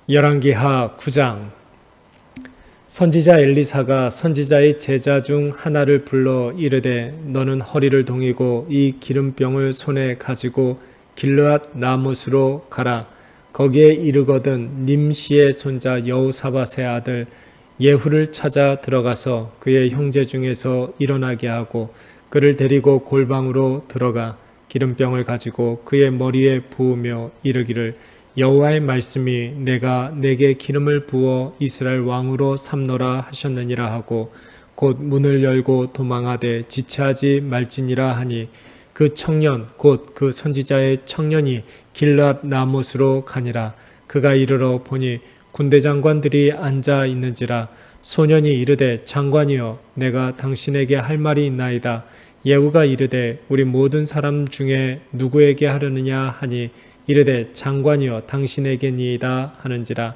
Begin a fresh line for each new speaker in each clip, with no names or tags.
열왕기하 9장. 선지자 엘리사가 선지자의 제자 중 하나를 불러 이르되 너는 허리를 동이고 이 기름병을 손에 가지고 길르앗 라못으로 가라. 거기에 이르거든 님시의 손자 여호사밧의 아들 예후를 찾아 들어가서 그의 형제 중에서 일어나게 하고 그를 데리고 골방으로 들어가 기름병을 가지고 그의 머리에 부으며 이르기를 여호와의 말씀이 내가 내게 기름을 부어 이스라엘 왕으로 삼노라 하셨느니라 하고 곧 문을 열고 도망하되 지체하지 말지니라 하니 그 청년 곧 그 선지자의 청년이 길르앗 라못으로 가니라. 그가 이르러 보니 군대 장관들이 앉아 있는지라. 소년이 이르되 장관이여 내가 당신에게 할 말이 있나이다. 예후가 이르되 우리 모든 사람 중에 누구에게 하려느냐 하니 이르되 장관이여 당신에게니이다 하는지라.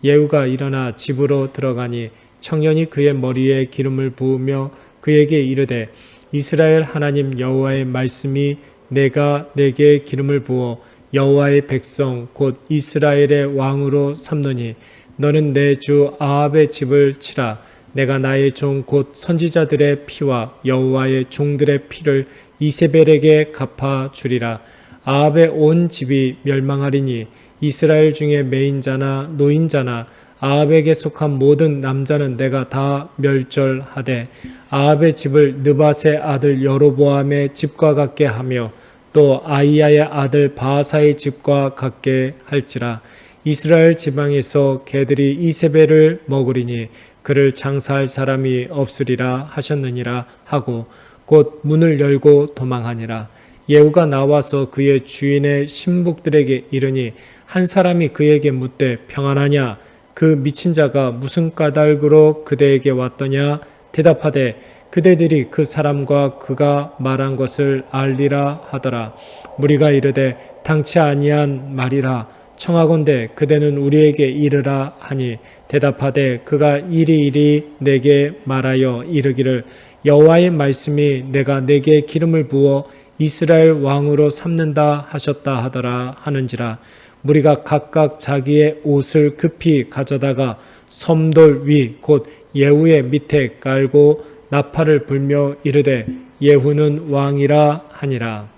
예후가 일어나 집으로 들어가니 청년이 그의 머리에 기름을 부으며 그에게 이르되 이스라엘 하나님 여호와의 말씀이 내가 내게 기름을 부어 여호와의 백성 곧 이스라엘의 왕으로 삼노니 너는 내 주 아합의 집을 치라. 내가 나의 종 곧 선지자들의 피와 여호와의 종들의 피를 이세벨에게 갚아 주리라. 아합의 온 집이 멸망하리니 이스라엘 중에 매인자나 노인자나 아합에게 속한 모든 남자는 내가 다 멸절하되 아합의 집을 느밧의 아들 여로보암의 집과 같게 하며 또 아이야의 아들 바하사의 집과 같게 할지라. 이스라엘 지방에서 개들이 이세벨을 먹으리니 그를 장사할 사람이 없으리라 하셨느니라 하고 곧 문을 열고 도망하니라. 예후가 나와서 그의 주인의 신복들에게 이르니 한 사람이 그에게 묻되 평안하냐? 그 미친 자가 무슨 까닭으로 그대에게 왔더냐? 대답하되 그대들이 그 사람과 그가 말한 것을 알리라 하더라. 무리가 이르되 당치 아니한 말이라. 청하건대 그대는 우리에게 이르라 하니 대답하되 그가 이리이리 내게 말하여 이르기를 여호와의 말씀이 내가 내게 기름을 부어 이스라엘 왕으로 삼는다 하셨다 하더라 하는지라. 무리가 각각 자기의 옷을 급히 가져다가 섬돌 위 곧 예후의 밑에 깔고 나팔을 불며 이르되 예후는 왕이라 하니라.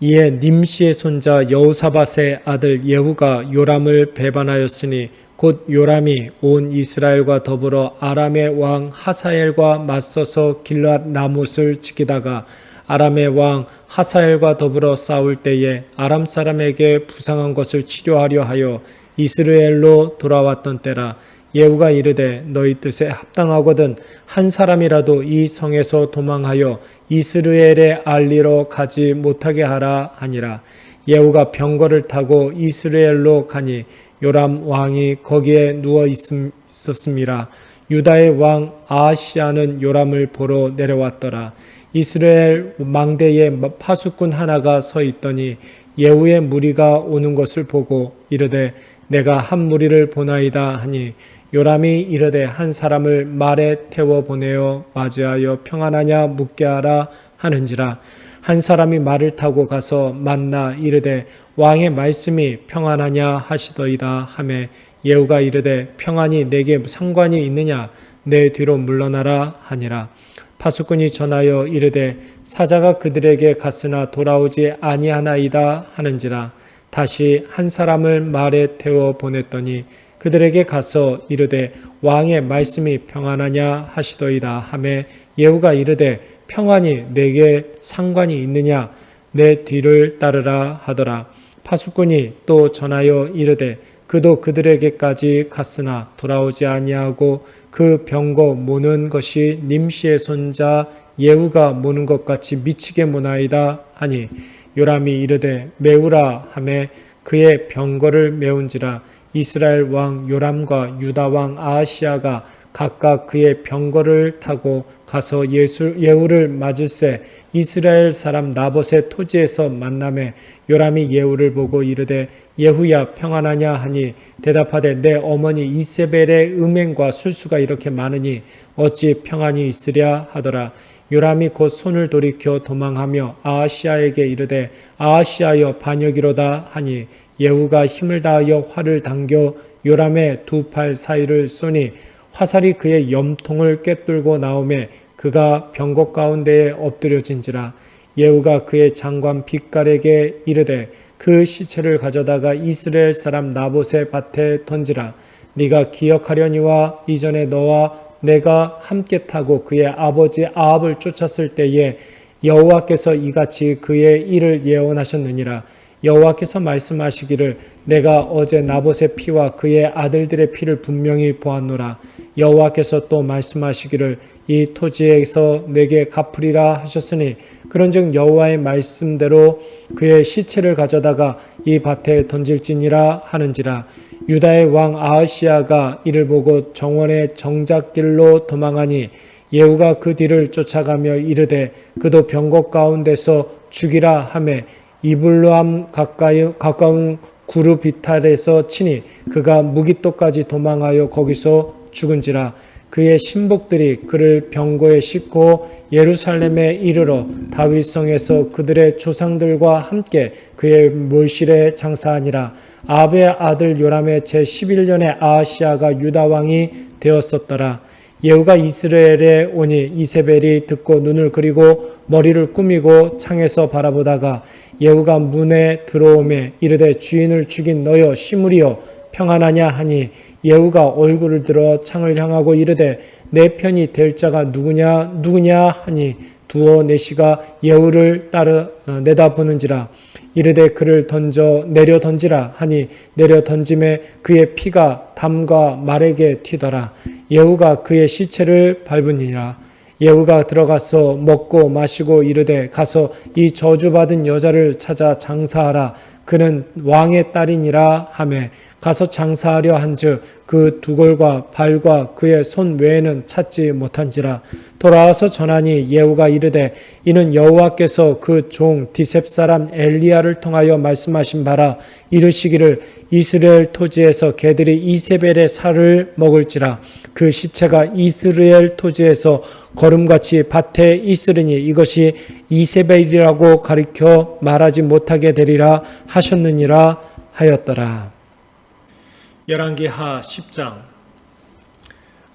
이에 님시의 손자 여호사밧의 아들 예후가 요람을 배반하였으니 곧 요람이 온 이스라엘과 더불어 아람의 왕 하사엘과 맞서서 길르앗 라못을 지키다가 아람의 왕 하사엘과 더불어 싸울 때에 아람 사람에게 부상한 것을 치료하려 하여 이스라엘로 돌아왔던 때라. 예후가 이르되 너희 뜻에 합당하거든 한 사람이라도 이 성에서 도망하여 이스라엘에 알리러 가지 못하게 하라 하니라. 예후가 병거를 타고 이스라엘로 가니 요람 왕이 거기에 누워 있었음이라. 유다의 왕 아하시아는 요람을 보러 내려왔더라. 이스라엘 망대에 파수꾼 하나가 서 있더니 예후의 무리가 오는 것을 보고 이르되 내가 한 무리를 보나이다 하니 요람이 이르되 한 사람을 말에 태워 보내어 맞이하여 평안하냐 묻게 하라 하는지라. 한 사람이 말을 타고 가서 만나 이르되 왕의 말씀이 평안하냐 하시더이다 하매 예후가 이르되 평안이 내게 상관이 있느냐 내 뒤로 물러나라 하니라. 파수꾼이 전하여 이르되 사자가 그들에게 갔으나 돌아오지 아니하나이다 하는지라. 다시 한 사람을 말에 태워 보냈더니 그들에게 가서 이르되 왕의 말씀이 평안하냐 하시더이다 하매 예후가 이르되 평안이 내게 상관이 있느냐 내 뒤를 따르라 하더라. 파수꾼이 또 전하여 이르되 그도 그들에게까지 갔으나 돌아오지 아니하고 그 병거 모는 것이 님시의 손자 예후가 모는 것 같이 미치게 모나이다 하니 요람이 이르되 메우라 하매 그의 병거를 메운지라. 이스라엘 왕 요람과 유다 왕 아하시아가 각각 그의 병거를 타고 가서 예후를 맞을새 이스라엘 사람 나봇의 토지에서 만나매 요람이 예후를 보고 이르되 예후야 평안하냐 하니 대답하되 내 어머니 이세벨의 음행과 술수가 이렇게 많으니 어찌 평안이 있으랴 하더라. 요람이 곧 손을 돌이켜 도망하며 아하시아에게 이르되 아하시아여 반역이로다 하니 예후가 힘을 다하여 활을 당겨 요람의 두 팔 사이를 쏘니 화살이 그의 염통을 꿰뚫고 나오매 그가 병거 가운데에 엎드려진지라. 예후가 그의 장관 빗갈에게 이르되 그 시체를 가져다가 이스라엘 사람 나봇의 밭에 던지라. 네가 기억하려니와 이전에 너와 내가 함께 타고 그의 아버지 아합을 쫓았을 때에 여호와께서 이같이 그의 일을 예언하셨느니라. 여호와께서 말씀하시기를 내가 어제 나봇의 피와 그의 아들들의 피를 분명히 보았노라. 여호와께서 또 말씀하시기를 이 토지에서 내게 갚으리라 하셨으니 그런즉 여호와의 말씀대로 그의 시체를 가져다가 이 밭에 던질지니라 하는지라. 유다의 왕 아하시아가 이를 보고 정원의 정작길로 도망하니 예후가 그 뒤를 쫓아가며 이르되 그도 병거 가운데서 죽이라 하매 이블루암 가까운 구르 비탈에서 치니 그가 무깃도까지 도망하여 거기서 죽은지라. 그의 신복들이 그를 병거에 싣고 예루살렘에 이르러 다윗성에서 그들의 조상들과 함께 그의 묘실에 장사하니라. 아합의 아들 요람의 제11년에 아하시아가 유다 왕이 되었었더라. 예후가 이스라엘에 오니 이세벨이 듣고 눈을 그리고 머리를 꾸미고 창에서 바라보다가 예후가 문에 들어오매 이르되 주인을 죽인 너여 시므리여 평안하냐 하니 예후가 얼굴을 들어 창을 향하고 이르되 내 편이 될 자가 누구냐 하니 두어 내시가 예후를 따라 내다보는지라. 이르되 그를 내려 던지라 하니 내려 던짐에 그의 피가 담과 말에게 튀더라. 예후가 그의 시체를 밟으니라. 예후가 들어가서 먹고 마시고 이르되 가서 이 저주받은 여자를 찾아 장사하라. 그는 왕의 딸이니라 하매 가서 장사하려 한즉 그 두골과 발과 그의 손 외에는 찾지 못한지라. 돌아와서 전하니 예후가 이르되 이는 여호와께서 그 종 디셉 사람 엘리야를 통하여 말씀하신 바라. 이르시기를 이스라엘 토지에서 개들이 이세벨의 살을 먹을지라. 그 시체가 이스라엘 토지에서 거름같이 밭에 있으리니 이것이 이세벨이라고 가리켜 말하지 못하게 되리라 하셨느니라 하였더라. 열왕기하 10장.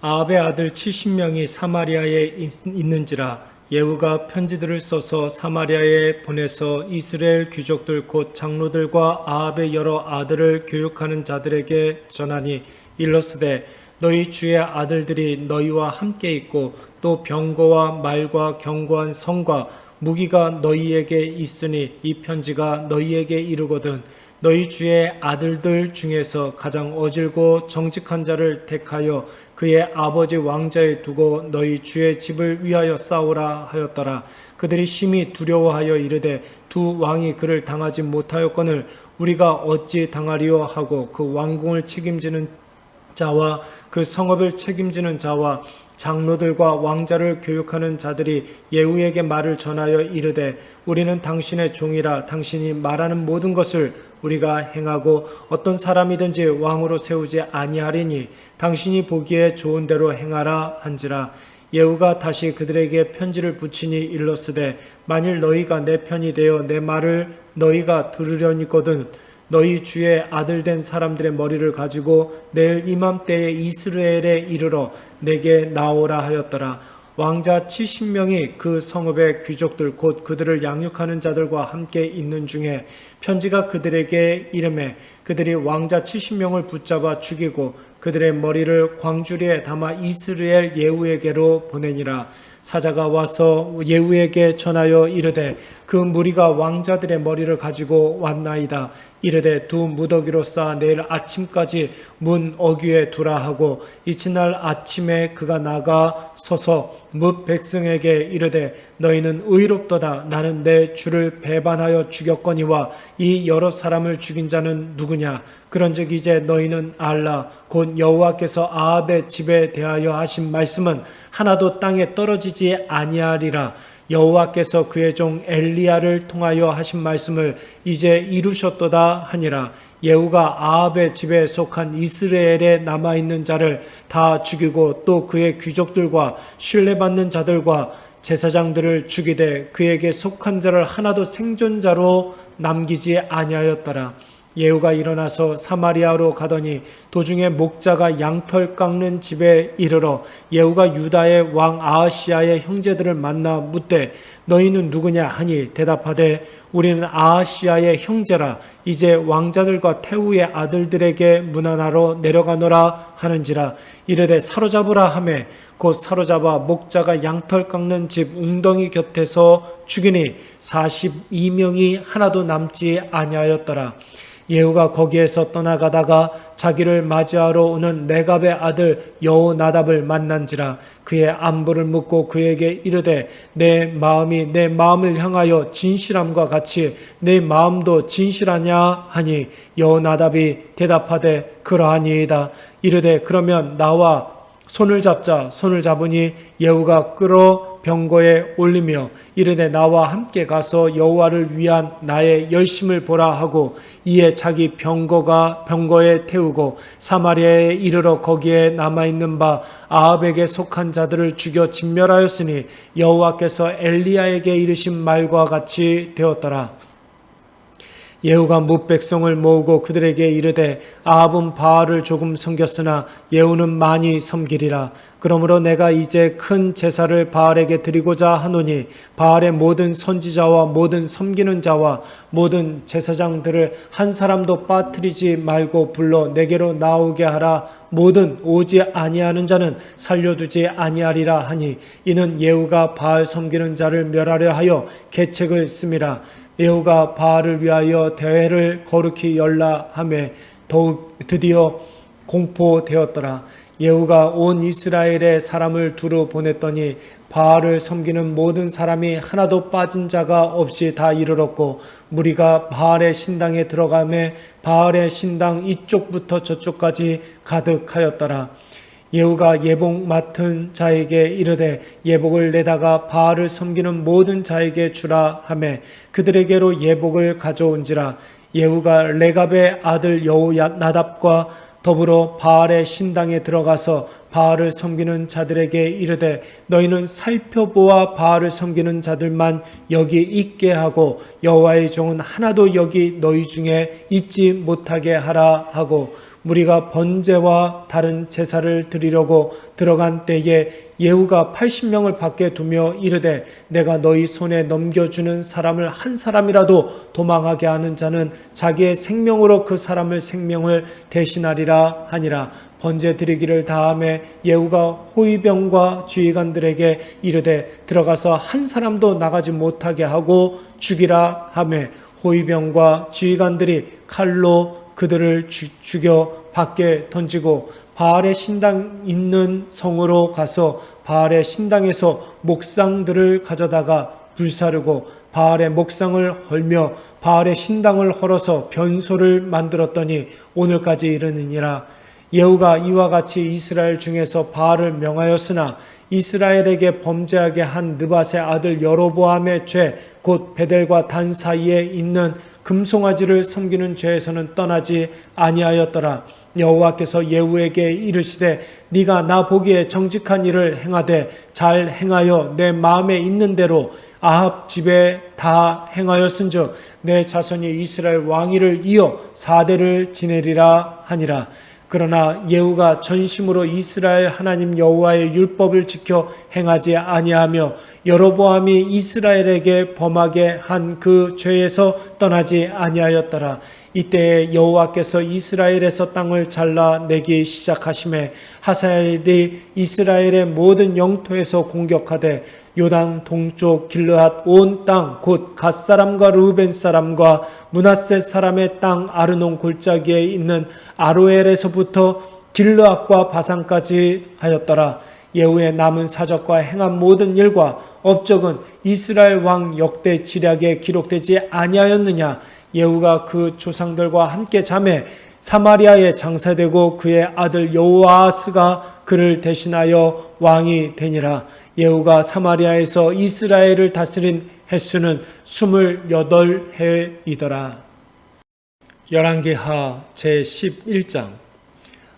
아합의 아들 70명이 사마리아에 있는지라. 예후가 편지들을 써서 사마리아에 보내서 이스라엘 귀족들 곧 장로들과 아합의 여러 아들을 교육하는 자들에게 전하니 일러스되 너희 주의 아들들이 너희와 함께 있고 또 병거와 말과 견고한 성과 무기가 너희에게 있으니 이 편지가 너희에게 이르거든 너희 주의 아들들 중에서 가장 어질고 정직한 자를 택하여 그의 아버지 왕자에 두고 너희 주의 집을 위하여 싸우라 하였더라. 그들이 심히 두려워하여 이르되 두 왕이 그를 당하지 못하였거늘 우리가 어찌 당하리요 하고 그 왕궁을 책임지는 자와 그 성읍을 책임지는 자와 장로들과 왕자를 교육하는 자들이 예후에게 말을 전하여 이르되 우리는 당신의 종이라. 당신이 말하는 모든 것을 우리가 행하고 어떤 사람이든지 왕으로 세우지 아니하리니 당신이 보기에 좋은 대로 행하라 한지라. 예후가 다시 그들에게 편지를 붙이니 일렀으되 만일 너희가 내 편이 되어 내 말을 너희가 들으려니거든 너희 주의 아들 된 사람들의 머리를 가지고 내일 이맘때에 이스라엘에 이르러 내게 나오라 하였더라. 왕자 70명이 그 성읍의 귀족들 곧 그들을 양육하는 자들과 함께 있는 중에 편지가 그들에게 이르매 그들이 왕자 70명을 붙잡아 죽이고 그들의 머리를 광주리에 담아 이스라엘 예후에게로 보내니라. 사자가 와서 예후에게 전하여 이르되 그 무리가 왕자들의 머리를 가지고 왔나이다. 이르되 두 무더기로 쌓아 내일 아침까지 문 어귀에 두라 하고 이튿날 아침에 그가 나가 서서 뭇 백성에게 이르되 너희는 의롭도다. 나는 내 주를 배반하여 죽였거니와 이 여러 사람을 죽인 자는 누구냐. 그런즉 이제 너희는 알라. 곧 여호와께서 아합의 집에 대하여 하신 말씀은 하나도 땅에 떨어지지 아니하리라. 여호와께서 그의 종 엘리야를 통하여 하신 말씀을 이제 이루셨도다 하니라. 예후가 아합의 집에 속한 이스라엘에 남아있는 자를 다 죽이고 또 그의 귀족들과 신뢰받는 자들과 제사장들을 죽이되 그에게 속한 자를 하나도 생존자로 남기지 아니하였더라. 예후가 일어나서 사마리아로 가더니 도중에 목자가 양털 깎는 집에 이르러 예후가 유다의 왕 아하시아의 형제들을 만나 묻되 너희는 누구냐 하니 대답하되 우리는 아하시아의 형제라. 이제 왕자들과 태후의 아들들에게 문안하러 내려가노라 하는지라. 이르되 사로잡으라 하매 곧 사로잡아 목자가 양털 깎는 집 웅덩이 곁에서 죽이니 42명이 하나도 남지 아니하였더라. 예후가 거기에서 떠나가다가 자기를 맞이하러 오는 레갑의 아들 여호나답을 만난지라. 그의 안부를 묻고 그에게 이르되 내 마음이 내 마음을 향하여 진실함과 같이 내 마음도 진실하냐 하니 여호나답이 대답하되 그러하니이다. 이르되 그러면 나와 손을 잡자. 손을 잡으니 예후가 끌어 병거에 올리며 이르되 나와 함께 가서 여호와를 위한 나의 열심을 보라 하고 이에 자기 병거에 태우고 사마리아에 이르러 거기에 남아있는 바 아합에게 속한 자들을 죽여 진멸하였으니 여호와께서 엘리야에게 이르신 말과 같이 되었더라. 예후가 뭇 백성을 모으고 그들에게 이르되 아합은 바알을 조금 섬겼으나 예후는 많이 섬기리라. 그러므로 내가 이제 큰 제사를 바알에게 드리고자 하노니 바알의 모든 선지자와 모든 섬기는 자와 모든 제사장들을 한 사람도 빠뜨리지 말고 불러 내게로 나오게 하라. 모든 오지 아니하는 자는 살려두지 아니하리라 하니 이는 예후가 바알 섬기는 자를 멸하려 하여 계책을 씀이라. 예후가 바알을 위하여 대회를 거룩히 열라 하매 더욱 드디어 공포되었더라. 예후가 온 이스라엘의 사람을 두루 보냈더니 바알을 섬기는 모든 사람이 하나도 빠진 자가 없이 다 이르렀고 무리가 바알의 신당에 들어가매 바알의 신당 이쪽부터 저쪽까지 가득하였더라. 예후가 예복 맡은 자에게 이르되 예복을 내다가 바알을 섬기는 모든 자에게 주라 하매 그들에게로 예복을 가져온지라. 예후가 레갑의 아들 여호나답과 더불어 바알의 신당에 들어가서 바알을 섬기는 자들에게 이르되 너희는 살펴보아 바알을 섬기는 자들만 여기 있게 하고 여호와의 종은 하나도 여기 너희 중에 있지 못하게 하라 하고 무리가 번제와 다른 제사를 드리려고 들어간 때에 예후가 80명을 밖에 두며 이르되 내가 너희 손에 넘겨주는 사람을 한 사람이라도 도망하게 하는 자는 자기의 생명으로 그 사람을 생명을 대신하리라 하니라. 번제 드리기를 다함에 예후가 호위병과 주의관들에게 이르되 들어가서 한 사람도 나가지 못하게 하고 죽이라 하매 호위병과 주의관들이 칼로 그들을 죽여 밖에 던지고 바알의 신당 있는 성으로 가서 바알의 신당에서 목상들을 가져다가 불사르고 바알의 목상을 헐며 바알의 신당을 헐어서 변소를 만들었더니 오늘까지 이르느니라. 예후가 이와 같이 이스라엘 중에서 바알을 명하였으나 이스라엘에게 범죄하게 한 느밧의 아들 여로보암의 죄 곧 베델과 단 사이에 있는 금송아지를 섬기는 죄에서는 떠나지 아니하였더라. 여호와께서 예후에게 이르시되 네가 나 보기에 정직한 일을 행하되 잘 행하여 내 마음에 있는 대로 아합 집에 다 행하였은즉 내 자손이 이스라엘 왕위를 이어 4대를 지내리라 하니라. 그러나 예후가 전심으로 이스라엘 하나님 여호와의 율법을 지켜 행하지 아니하며 여로보암이 이스라엘에게 범하게 한 그 죄에서 떠나지 아니하였더라. 이때에 여호와께서 이스라엘에서 땅을 잘라내기 시작하심에 하사엘이 이스라엘의 모든 영토에서 공격하되 요단 동쪽 길르앗 온 땅 곧 갓 사람과 르우벤 사람과 므낫세 사람의 땅 아르논 골짜기에 있는 아로엘에서부터 길르앗과 바산까지 하였더라. 예후의 남은 사적과 행한 모든 일과 업적은 이스라엘 왕 역대 지략에 기록되지 아니하였느냐. 예후가 그 조상들과 함께 잠에 사마리아에 장사되고 그의 아들 여호아스가 그를 대신하여 왕이 되니라. 예후가 사마리아에서 이스라엘을 다스린 횟수는 28해이더라. 열왕기하 제11장.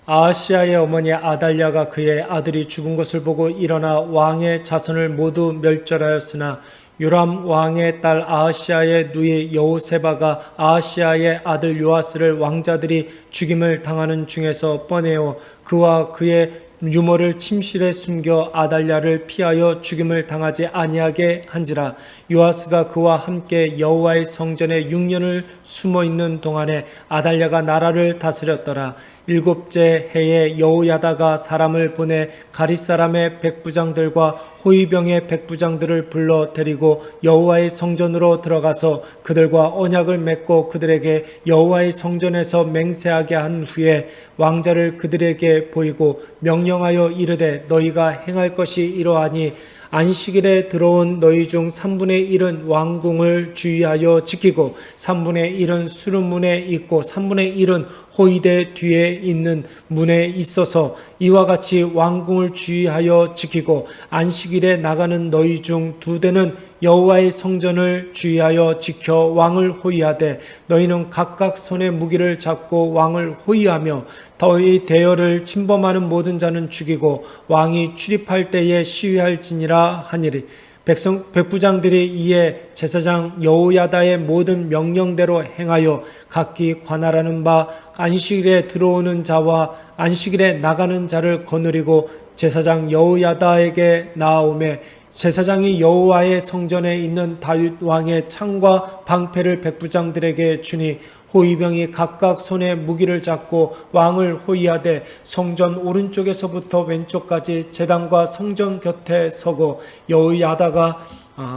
아하시아의 어머니 아달랴가 그의 아들이 죽은 것을 보고 일어나 왕의 자손을 모두 멸절하였으나 요람 왕의 딸 아하시아의 누이 여호세바가 아하시아의 아들 요아스를 왕자들이 죽임을 당하는 중에서 꺼내어 그와 그의 유모를 침실에 숨겨 아달랴를 피하여 죽임을 당하지 아니하게 한지라. 요아스가 그와 함께 여호와의 성전에 6년을 숨어 있는 동안에 아달랴가 나라를 다스렸더라. 7째 해에 여호야다가 사람을 보내 가릿 사람의 백부장들과 호위병의 백부장들을 불러 데리고 여호와의 성전으로 들어가서 그들과 언약을 맺고 그들에게 여호와의 성전에서 맹세하게 한 후에 왕자를 그들에게 보이고 명령하여 이르되 너희가 행할 것이 이러하니 안식일에 들어온 너희 중 3분의 1은 왕궁을 주의하여 지키고 3분의 1은 수르문에 있고 3분의 1은 호위대 뒤에 있는 문에 있어서 이와 같이 왕궁을 주의하여 지키고 안식일에 나가는 너희 중 2대는 여호와의 성전을 주의하여 지켜 왕을 호위하되 너희는 각각 손에 무기를 잡고 왕을 호위하며 너희 대열을 침범하는 모든 자는 죽이고 왕이 출입할 때에 시위할지니라 하니리. 백부장들이 이에 제사장 여호야다의 모든 명령대로 행하여 각기 관할하는 바 안식일에 들어오는 자와 안식일에 나가는 자를 거느리고 제사장 여호야다에게 나아오매 제사장이 여호와의 성전에 있는 다윗 왕의 창과 방패를 백부장들에게 주니 호위병이 각각 손에 무기를 잡고 왕을 호위하되 성전 오른쪽에서부터 왼쪽까지 제단과 성전 곁에 서고 여호야다가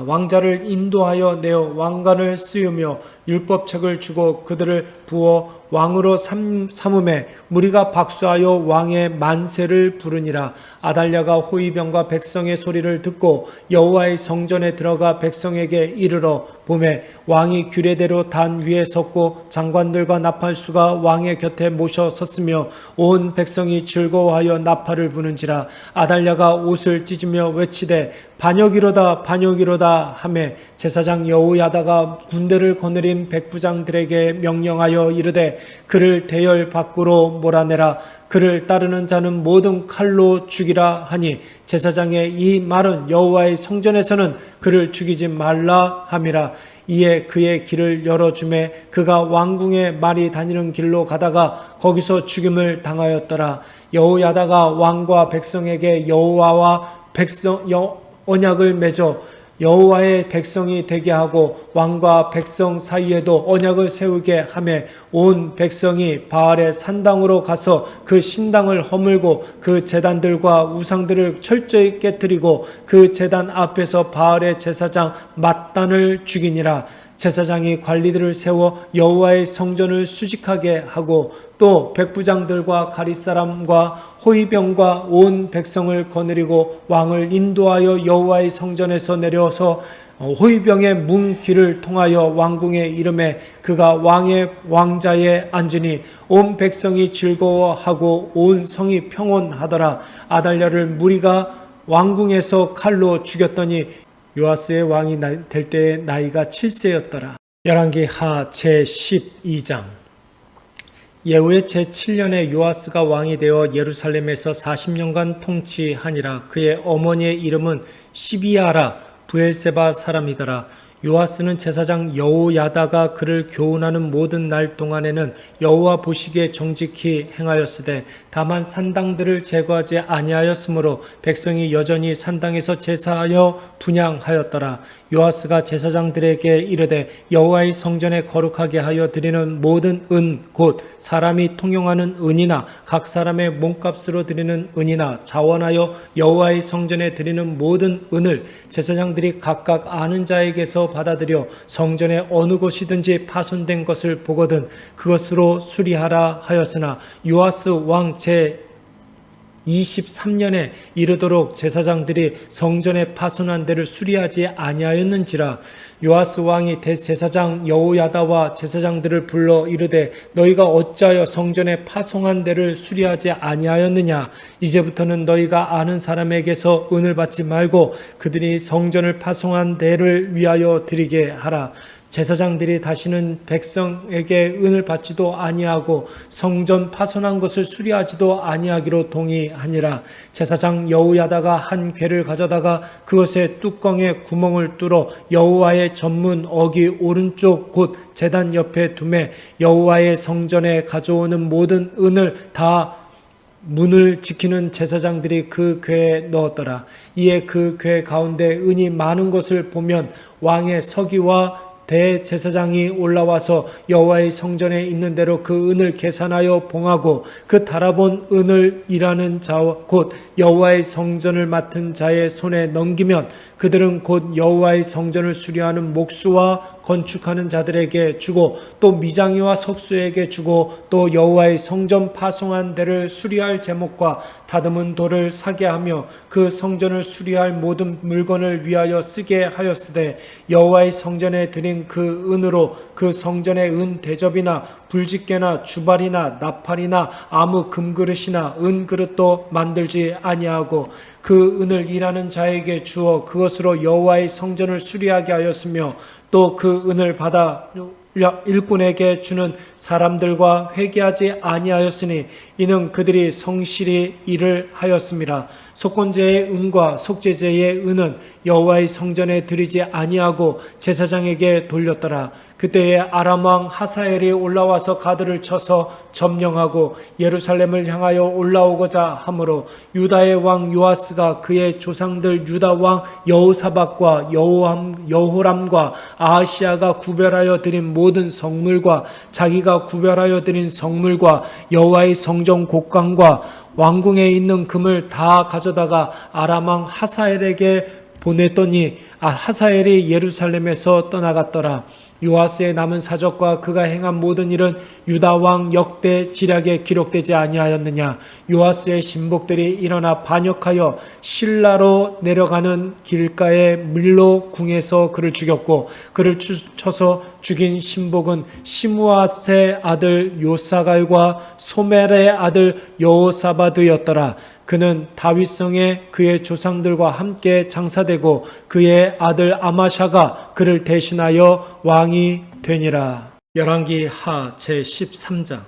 왕자를 인도하여 내어 왕관을 씌우며 율법책을 주고 그들을 부어 왕으로 삼음에 무리가 박수하여 왕의 만세를 부르니라. 아달랴가 호위병과 백성의 소리를 듣고 여호와의 성전에 들어가 백성에게 이르러 보매 왕이 규례대로 단 위에 섰고 장관들과 나팔수가 왕의 곁에 모셔 섰으며 온 백성이 즐거워하여 나팔을 부는지라. 아달랴가 옷을 찢으며 외치되 반역이로다 반역이로다 하매 제사장 여호야다가 군대를 거느린 백부장들에게 명령하여 이르되 그를 대열 밖으로 몰아내라. 그를 따르는 자는 모든 칼로 죽이라 하니 제사장의 이 말은 여호와의 성전에서는 그를 죽이지 말라 함이라. 이에 그의 길을 열어주매 그가 왕궁에 말이 다니는 길로 가다가 거기서 죽임을 당하였더라. 여호야다가 왕과 백성에게 여호와와 언약을 맺어 여호와의 백성이 되게 하고 왕과 백성 사이에도 언약을 세우게 하매 온 백성이 바알의 산당으로 가서 그 신당을 허물고 그 제단들과 우상들을 철저히 깨뜨리고 그 제단 앞에서 바알의 제사장 맏단을 죽이니라. 제사장이 관리들을 세워 여호와의 성전을 수직하게 하고 또 백부장들과 가릿 사람과 호위병과 온 백성을 거느리고 왕을 인도하여 여호와의 성전에서 내려서 호위병의 문 길을 통하여 왕궁에 이르매 그가 왕의 왕자에 앉으니 온 백성이 즐거워하고 온 성이 평온하더라. 아달랴를 무리가 왕궁에서 칼로 죽였더니 요아스의 왕이 될 때에 나이가 7세였더라. 열왕기 하 제12장. 예후의 제7년에 요아스가 왕이 되어 예루살렘에서 40년간 통치하니라. 그의 어머니의 이름은 시비아라 브엘세바 사람이더라. 요아스는 제사장 여호야다가 그를 교훈하는 모든 날 동안에는 여호와 보시기에 정직히 행하였으되 다만 산당들을 제거하지 아니하였으므로 백성이 여전히 산당에서 제사하여 분향하였더라. 요아스가 제사장들에게 이르되 여호와의 성전에 거룩하게 하여 드리는 모든 은 곧 사람이 통용하는 은이나 각 사람의 몸값으로 드리는 은이나 자원하여 여호와의 성전에 드리는 모든 은을 제사장들이 각각 아는 자에게서 받아들여 성전의 어느 곳이든지 파손된 것을 보거든 그것으로 수리하라 하였으나 요아스 왕 제 23년에 이르도록 제사장들이 성전에 파손한 데를 수리하지 아니하였는지라. 요아스 왕이 대제사장 여호야다와 제사장들을 불러 이르되 너희가 어찌하여 성전에 파손한 데를 수리하지 아니하였느냐. 이제부터는 너희가 아는 사람에게서 은을 받지 말고 그들이 성전을 파손한 데를 위하여 드리게 하라. 제사장들이 다시는 백성에게 은을 받지도 아니하고 성전 파손한 것을 수리하지도 아니하기로 동의하니라. 제사장 여호야다가 한 궤를 가져다가 그것의 뚜껑에 구멍을 뚫어 여호와의 전문 어기 오른쪽 곧 제단 옆에 두매 여호와의 성전에 가져오는 모든 은을 다 문을 지키는 제사장들이 그 궤에 넣었더라. 이에 그 궤 가운데 은이 많은 것을 보면 왕의 서기와 대제사장이 올라와서 여호와의 성전에 있는 대로 그 은을 계산하여 봉하고 그 달아본 은을 일하는 자와 곧 여호와의 성전을 맡은 자의 손에 넘기면 그들은 곧 여호와의 성전을 수리하는 목수와 건축하는 자들에게 주고 또 미장이와 석수에게 주고 또 여호와의 성전 파송한 데를 수리할 제목과 다듬은 돌을 사게 하며 그 성전을 수리할 모든 물건을 위하여 쓰게 하였으되 여호와의 성전에 드린 그 은으로 그 성전의 은 대접이나 불집게나 주발이나 나팔이나 아무 금그릇이나 은그릇도 만들지 아니하고 그 은을 일하는 자에게 주어 그것으로 여호와의 성전을 수리하게 하였으며 또 그 은을 받아 일꾼에게 주는 사람들과 회개하지 아니하였으니 이는 그들이 성실히 일을 하였습니다. 속건제의 은과 속죄제의 은은 여호와의 성전에 드리지 아니하고 제사장에게 돌렸더라. 그때에 아람 왕 하사엘이 올라와서 가드를 쳐서 점령하고 예루살렘을 향하여 올라오고자 하므로 유다의 왕 요아스가 그의 조상들 유다 왕 여호사밧과 여호람과 아하시아가 구별하여 드린 모든 성물과 자기가 구별하여 드린 성물과 여호와의 성전 곡관과 왕궁에 있는 금을 다 가져다가 아람 왕 하사엘에게 보냈더니 하사엘이 예루살렘에서 떠나갔더라. 요아스의 남은 사적과 그가 행한 모든 일은 유다 왕 역대 지략에 기록되지 아니하였느냐. 요아스의 신복들이 일어나 반역하여 실라로 내려가는 길가의 밀로 궁에서 그를 죽였고 그를 쳐서 죽인 신복은 시므앗의 아들 요사갈과 소멜의 아들 여호사바드였더라. 그는 다윗성에 그의 조상들과 함께 장사되고 그의 아들 아마샤가 그를 대신하여 왕이 되니라. 열왕기 하 제13장.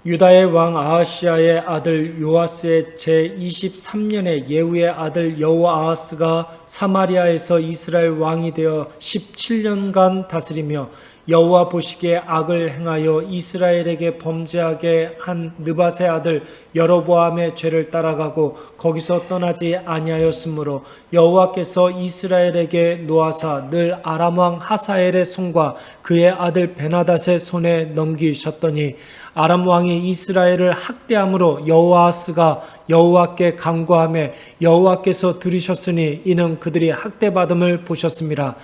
유다의 왕 아하시아의 아들 요아스의 제23년에 예후의 아들 여호아하스가 사마리아에서 이스라엘 왕이 되어 17년간 다스리며 여호와 보시기에 악을 행하여 이스라엘에게 범죄하게 한 느밧의 아들 여로보암의 죄를 따라가고 거기서 떠나지 아니하였으므로 여호와께서 이스라엘에게 노하사 늘 아람 왕 하사엘의 손과 그의 아들 베나닷의 손에 넘기셨더니 아람 왕이 이스라엘을 학대함으로 여호아스가 여호와께 간구하며 여호와께서 들으셨으니 이는 그들이 학대받음을 보셨습니다.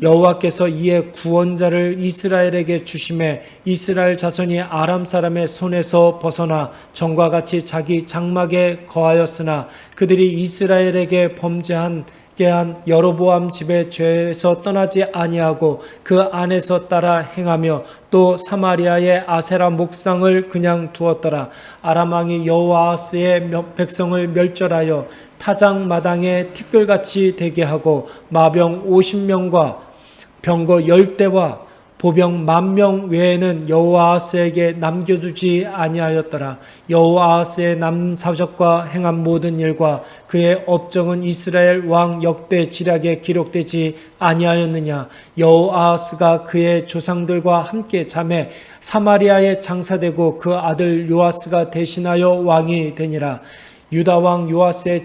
여호와께서 이에 구원자를 이스라엘에게 주심에 이스라엘 자손이 아람 사람의 손에서 벗어나 전과 같이 자기 장막에 거하였으나 그들이 이스라엘에게 범죄한 여로보암 집의 죄에서 떠나지 아니하고 그 안에서 따라 행하며 또 사마리아의 아세라 목상을 그냥 두었더라. 아람 왕이 여호아스의 백성을 멸절하여 타작 마당에 티끌같이 되게 하고 마병 50명과 병거 10대와 보병 10,000명 외에는 여호아하스에게 남겨두지 아니하였더라. 여호아하스의 남사적과 행한 모든 일과 그의 업적은 이스라엘 왕 역대 지략에 기록되지 아니하였느냐. 여호아하스가 그의 조상들과 함께 잠에 사마리아에 장사되고 그 아들 요아스가 대신하여 왕이 되니라. 유다 왕 요아스의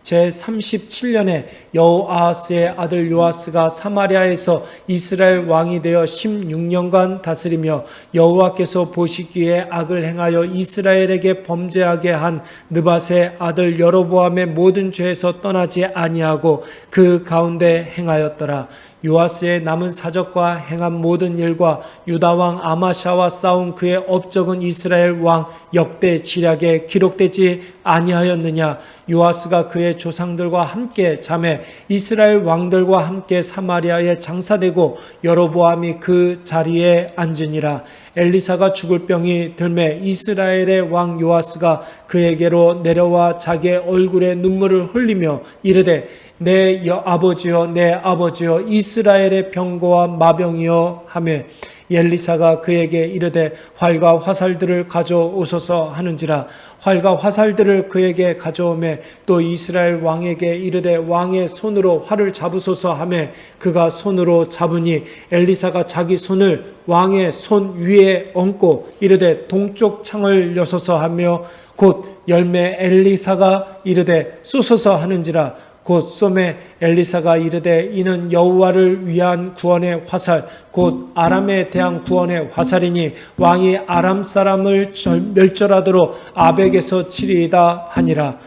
제37년에 여호아하스의 아들 요아스가 사마리아에서 이스라엘 왕이 되어 16년간 다스리며 여호와께서 보시기에 악을 행하여 이스라엘에게 범죄하게 한 느밧의 아들 여로보암의 모든 죄에서 떠나지 아니하고 그 가운데 행하였더라. 요아스의 남은 사적과 행한 모든 일과 유다 왕 아마샤와 싸운 그의 업적은 이스라엘 왕 역대 지략에 기록되지 아니하였느냐. 요아스가 그의 조상들과 함께 잠에 이스라엘 왕들과 함께 사마리아에 장사되고 여로보암이 그 자리에 앉으니라. 엘리사가 죽을 병이 들매 이스라엘의 왕 요아스가 그에게로 내려와 자기의 얼굴에 눈물을 흘리며 이르되 내 아버지여 내 아버지여 이스라엘의 병거와 마병이여 하매 엘리사가 그에게 이르되 활과 화살들을 가져오소서 하는지라. 활과 화살들을 그에게 가져오매 또 이스라엘 왕에게 이르되 왕의 손으로 활을 잡으소서 하매 그가 손으로 잡으니 엘리사가 자기 손을 왕의 손 위에 얹고 이르되 동쪽 창을 여소서 하며 곧 열매 엘리사가 이르되 쏘소서 하는지라. 곧 쏘매 엘리사가 이르되 이는 여호와를 위한 구원의 화살 곧 아람에 대한 구원의 화살이니 왕이 아람 사람을 멸절하도록 아벡에서 치리이다 하니라.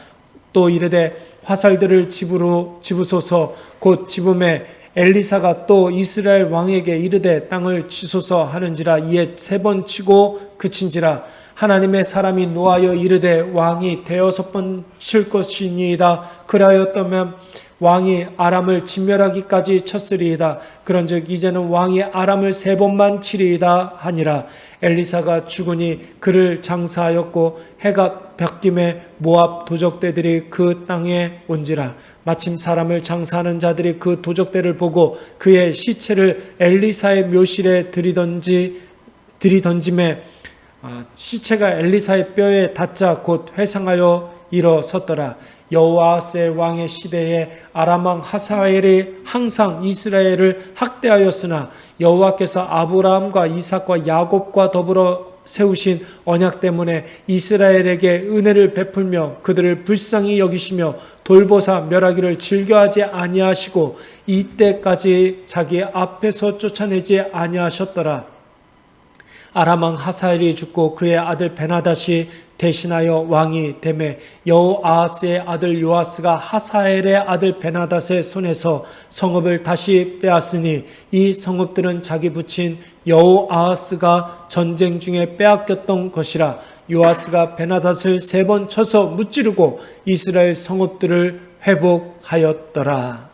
또 이르되 화살들을 집으소서 곧 집음에 엘리사가 또 이스라엘 왕에게 이르되 땅을 치소서 하는지라. 이에 3번 치고 그친지라. 하나님의 사람이 노하여 이르되 왕이 대여섯 번 칠 것이니이다. 그라였다면 왕이 아람을 진멸하기까지 쳤으리이다. 그런즉 이제는 왕이 아람을 3번만 치리이다 하니라. 엘리사가 죽으니 그를 장사하였고 해가 바뀜에 모압 도적대들이 그 땅에 온지라. 마침 사람을 장사하는 자들이 그 도적대를 보고 그의 시체를 엘리사의 묘실에 들이던짐에 시체가 엘리사의 뼈에 닿자 곧 회상하여 일어섰더라. 여호아스의 왕의 시대에 아람 왕 하사엘이 항상 이스라엘을 학대하였으나 여호와께서 아브라함과 이삭과 야곱과 더불어 세우신 언약 때문에 이스라엘에게 은혜를 베풀며 그들을 불쌍히 여기시며 돌보사 멸하기를 즐겨하지 아니하시고 이때까지 자기 앞에서 쫓아내지 아니하셨더라. 아람 왕 하사엘이 죽고 그의 아들 베나닷이 대신하여 왕이 되매 여호아스의 아들 요아스가 하사엘의 아들 베나닷의 손에서 성읍을 다시 빼앗으니 이 성읍들은 자기 부친 여호아스가 전쟁 중에 빼앗겼던 것이라. 요아스가 베나닷을 3번 쳐서 무찌르고 이스라엘 성읍들을 회복하였더라.